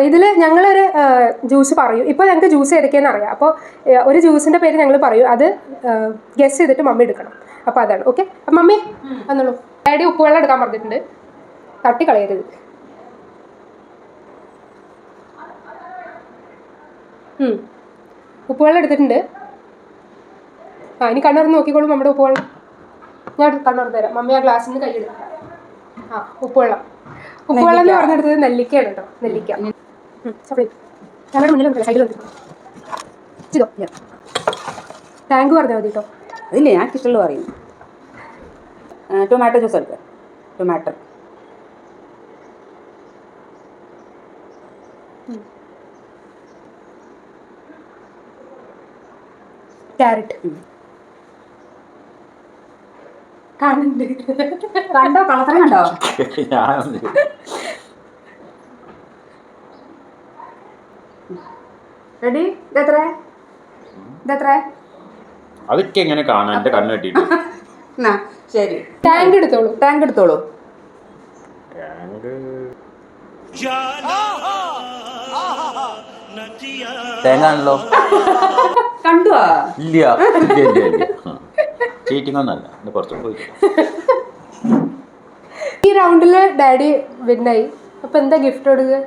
ഇതിൽ ഞങ്ങളൊരു ജ്യൂസ് പറയും. ഇപ്പോൾ ഞങ്ങൾക്ക് ജ്യൂസ് ഏതൊക്കെയാണെന്ന് അറിയാം. അപ്പോൾ ഒരു ജ്യൂസിൻ്റെ പേര് ഞങ്ങൾ പറയും, അത് ഗസ് ചെയ്തിട്ട് മമ്മി എടുക്കണം. അപ്പോൾ അതാണ്. ഓക്കെ, അപ്പം മമ്മി വന്നോളൂ. ഡാഡി ഉപ്പുവെള്ളം എടുക്കാൻ പറഞ്ഞിട്ടുണ്ട്, തട്ടി കളയരുത്. ഉപ്പുവെള്ളം എടുത്തിട്ടുണ്ട്. ഇനി കണ്ണുറന്ന് നോക്കിക്കോളും നമ്മുടെ ഉപ്പുവെള്ളം. ഞാൻ കണ്ണുറന്ന് തരാം. മമ്മി ആ ഗ്ലാസ്സിൽ നിന്ന് കൈയെടുക്കാം. ഉപ്പുവെള്ളം എന്ന് പറഞ്ഞെടുത്തത് നെല്ലിക്കയാണ് കേട്ടോ, നെല്ലിക്ക. ഞങ്ങളുടെ മുന്നിൽ സൈഡിൽ ചെയ്തോ, ടാങ്ക് പറഞ്ഞാൽ മതി കേട്ടോ. അതില്ലേ ഞാൻ ഇഷ്ടമുള്ള പറയും. ടൊമാറ്റോ ജ്യൂസ് എടുക്കുക. Tomato, carrot. കണ്ടോ കളത്തരം കണ്ടോ? റെഡി? ഇതെത്ര? അതൊക്കെ എങ്ങനെ കാണാൻ എന്റെ കണ്ണ് കെട്ടിട്ട്. ശരി, ടാങ്ക് എടുത്തോളൂ. തേങ്ങാണല്ലോ. കണ്ടോ? ഇല്ല, ചീറ്റിംഗ് ഒന്നല്ല, കുറച്ചും പോയി. ഈ റൗണ്ടില് ഡാഡി വിന്നായി. അപ്പൊ എന്താ ഗിഫ്റ്റ് കൊടുക്കുക?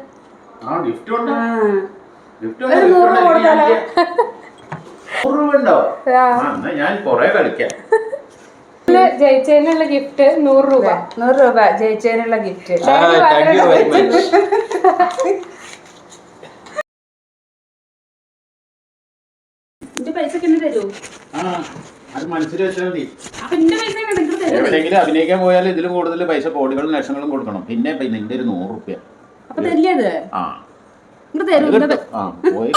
ജയിച്ചതിനുള്ള ഗിഫ്റ്റ് 100 രൂപ. 100 രൂപ ജയിച്ചതിനുള്ള ഗിഫ്റ്റ്. പൈസ തരൂ. അത് മനസ്സിൽ വെച്ചാൽ മതി. എവിടെയെങ്കിലും അഭിനയിക്കാൻ പോയാൽ ഇതിൽ കൂടുതൽ പൈസ കോടികളും ലക്ഷങ്ങളും കൊടുക്കണം. പിന്നെ നിന്റെ ഒരു 100 രൂപ പോയി